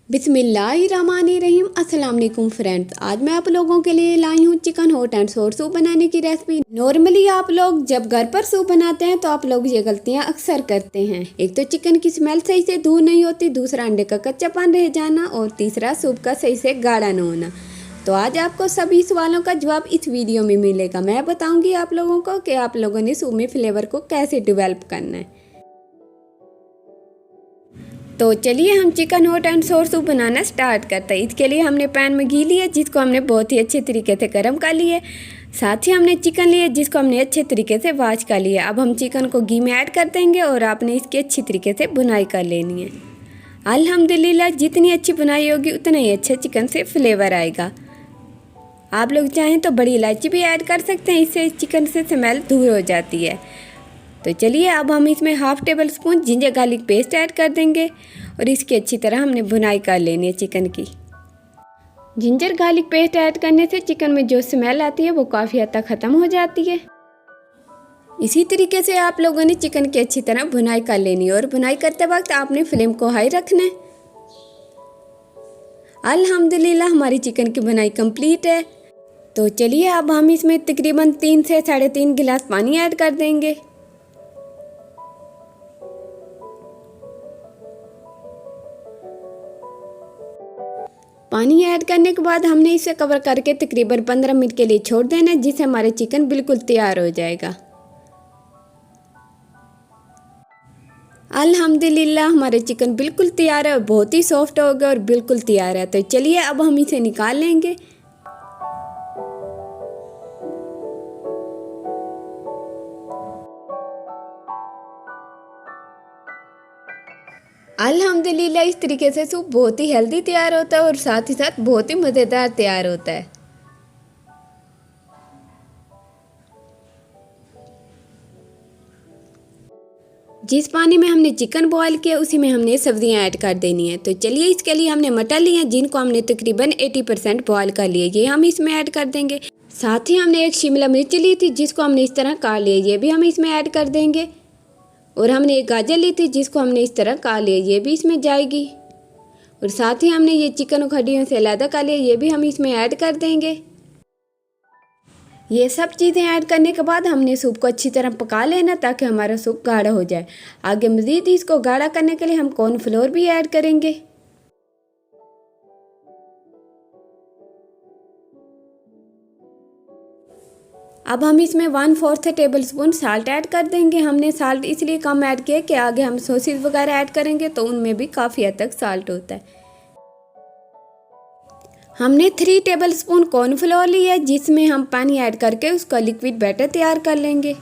बिस्मिल्लाहिर्रहमानिर्रहीम। अस्सलाम वालेकुम फ्रेंड्स, आज मैं आप लोगों के लिए लाई हूँ चिकन हॉट एंड सोर सूप बनाने की रेसिपी। नॉर्मली आप लोग जब घर पर सूप बनाते हैं तो आप लोग ये गलतियाँ अक्सर करते हैं। एक तो चिकन की स्मेल सही से दूर नहीं होती, दूसरा अंडे का कच्चापन रह जाना और तीसरा सूप का सही से गाढ़ा न होना। तो आज आपको सभी सवालों का जवाब इस वीडियो में मिलेगा। मैं बताऊँगी आप लोगों को कि आप लोगों ने सूप में फ्लेवर को कैसे डिवेल्प करना है। तो चलिए हम चिकन हॉट एंड सोर सूप बनाना स्टार्ट करते हैं। इसके लिए हमने पैन में घी लिया जिसको हमने बहुत ही अच्छे तरीके से गर्म कर लिए। साथ ही हमने चिकन लिया जिसको हमने अच्छे तरीके से वॉश कर लिया। अब हम चिकन को घी में ऐड कर देंगे और आपने इसकी अच्छी तरीके से बुनाई कर लेनी है। अल्हम्दुलिल्लाह जितनी अच्छी बुनाई होगी उतना ही अच्छा चिकन से फ्लेवर आएगा। आप लोग चाहें तो बड़ी इलायची भी ऐड कर सकते हैं, इससे चिकन से स्मेल दूर हो जाती है। तो चलिए अब हम इसमें half table spoon ginger garlic paste add कर देंगे और इसकी अच्छी तरह हमने भुनाई कर लेनी है चिकन की। जिंजर गार्लिक पेस्ट ऐड करने से चिकन में जो स्मेल आती है वो काफ़ी हद तक ख़त्म हो जाती है। इसी तरीके से आप लोगों ने चिकन की अच्छी तरह भुनाई कर लेनी है और भुनाई करते वक्त आपने फ्लेम को हाई रखना है। अल्हम्दुलिल्लाह हमारी चिकन की भुनाई कंप्लीट है। तो चलिए अब हम इसमें तकरीबन 3 से 3.5 गिलास पानी ऐड कर देंगे। पानी ऐड करने के बाद हमने इसे कवर करके तकरीबन 15 मिनट के लिए छोड़ देना है, जिससे हमारे चिकन बिल्कुल तैयार हो जाएगा। अल्हम्दुलिल्लाह हमारे चिकन बिल्कुल तैयार है और बहुत ही सॉफ्ट हो गया और बिल्कुल तैयार है। तो चलिए अब हम इसे निकाल लेंगे। अल्हम्दुलिल्लाह इस तरीके से सूप बहुत ही हेल्दी तैयार होता है और साथ ही साथ बहुत ही मज़ेदार तैयार होता है। जिस पानी में हमने चिकन बॉईल किया उसी में हमने सब्जियां ऐड कर देनी है। तो चलिए इसके लिए हमने मटर लिए हैं जिनको हमने तकरीबन 80% बॉईल कर लिया, ये हम इसमें ऐड कर देंगे। साथ ही हमने एक शिमला मिर्च ली थी जिसको हमने इस तरह काट लिया, ये भी हम इसमें ऐड कर देंगे। और हमने एक गाजर ली थी जिसको हमने इस तरह काट लिया, ये भी इसमें जाएगी। और साथ ही हमने ये चिकन को हड्डियों से अलग कर लिया, ये भी हम इसमें ऐड कर देंगे। ये सब चीज़ें ऐड करने के बाद हमने सूप को अच्छी तरह पका लेना ताकि हमारा सूप गाढ़ा हो जाए। आगे मज़ीद इसको गाढ़ा करने के लिए हम कॉर्नफ्लोर भी ऐड करेंगे। अब हम इसमें 1/4 टेबल स्पून साल्ट ऐड कर देंगे। हमने साल्ट इसलिए कम ऐड किया कि आगे हम सॉसेज वगैरह ऐड करेंगे तो उनमें भी काफ़ी हद तक साल्ट होता है। हमने 3 टेबल स्पून कॉर्नफ्लोर लिया है जिसमें हम पानी ऐड करके उसका लिक्विड बैटर तैयार कर लेंगे।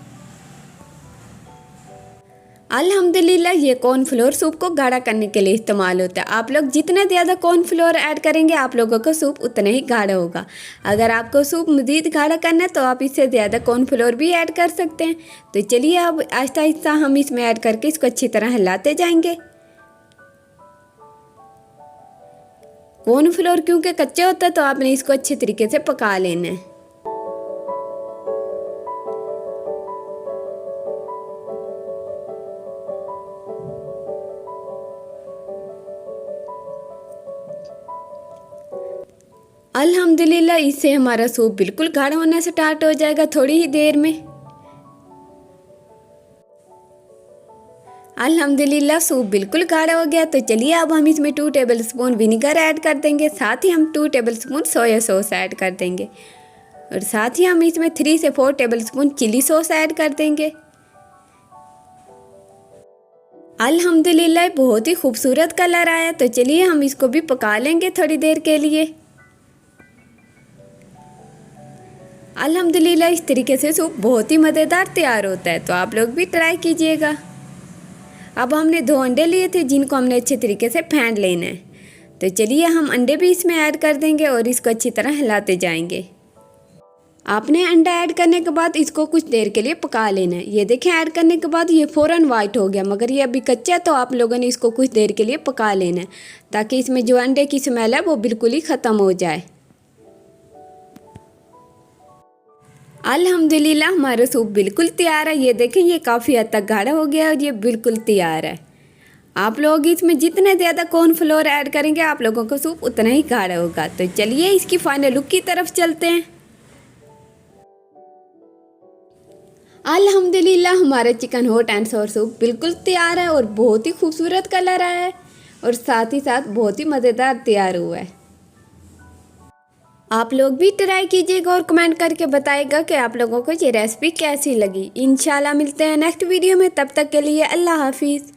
अल्हम्दुलिल्लाह ये कॉर्नफ्लोर सूप को गाढ़ा करने के लिए इस्तेमाल होता है। आप लोग जितना ज़्यादा कॉर्नफ्लोर ऐड करेंगे आप लोगों का सूप उतना ही गाढ़ा होगा। अगर आपको सूप मज़ीद गाढ़ा करना है तो आप इससे ज़्यादा कॉर्नफ्लोर भी ऐड कर सकते हैं। तो चलिए अब आहिस्ता आहिस्ता हम इसमें ऐड करके इसको अच्छी तरह हिलाते जाएंगे। कॉर्नफ्लोर क्योंकि कच्चा होता है तो आपने इसको अच्छे तरीके से पका लेना है। अल्हम्दुलिल्लाह इससे हमारा सूप बिल्कुल गाढ़ा होना स्टार्ट हो जाएगा थोड़ी ही देर में। अल्हम्दुलिल्लाह सूप बिल्कुल गाढ़ा हो गया। तो चलिए अब हम इसमें 2 टेबल स्पून विनीगर ऐड कर देंगे। साथ ही हम 2 table spoon soya sauce add कर देंगे और साथ ही हम इसमें 3 से 4 tablespoon chilli sauce add कर देंगे। अल्हम्दुलिल्लाह बहुत ही खूबसूरत कलर आया। तो चलिए हम इसको भी पका लेंगे थोड़ी देर के लिए। अल्हम्दुलिल्लाह इस तरीके से सूप बहुत ही मज़ेदार तैयार होता है, तो आप लोग भी ट्राई कीजिएगा। अब हमने 2 अंडे लिए थे जिनको हमने अच्छे तरीके से फेंट लेना है। तो चलिए हम अंडे भी इसमें ऐड कर देंगे और इसको अच्छी तरह हिलाते जाएंगे। आपने अंडा ऐड करने के बाद इसको कुछ देर के लिए पका लेना है। ये देखें ऐड करने के बाद ये फ़ौरन वाइट हो गया, मगर ये अभी कच्चा है तो आप लोगों ने इसको कुछ देर के लिए पका लेना है ताकि इसमें जो अंडे की स्मेल है वो बिल्कुल ही ख़त्म हो जाए। अल्हम्दुलिल्लाह हमारा सूप बिल्कुल तैयार है। ये देखें ये काफ़ी हद तक गाढ़ा हो गया और ये बिल्कुल तैयार है। आप लोग इसमें जितने ज़्यादा कॉर्नफ्लोर ऐड करेंगे आप लोगों का सूप उतना ही गाढ़ा होगा। तो चलिए इसकी फाइनल लुक की तरफ चलते हैं। अल्हम्दुलिल्लाह हमारा चिकन हॉट एंड सोर सूप बिल्कुल तैयार है और बहुत ही खूबसूरत कलर आया है और साथ ही साथ बहुत ही मज़ेदार तैयार हुआ है। आप लोग भी ट्राई कीजिएगा और कमेंट करके बताइएगा कि आप लोगों को ये रेसिपी कैसी लगी। इंशाल्लाह मिलते हैं नेक्स्ट वीडियो में, तब तक के लिए अल्लाह हाफिज़।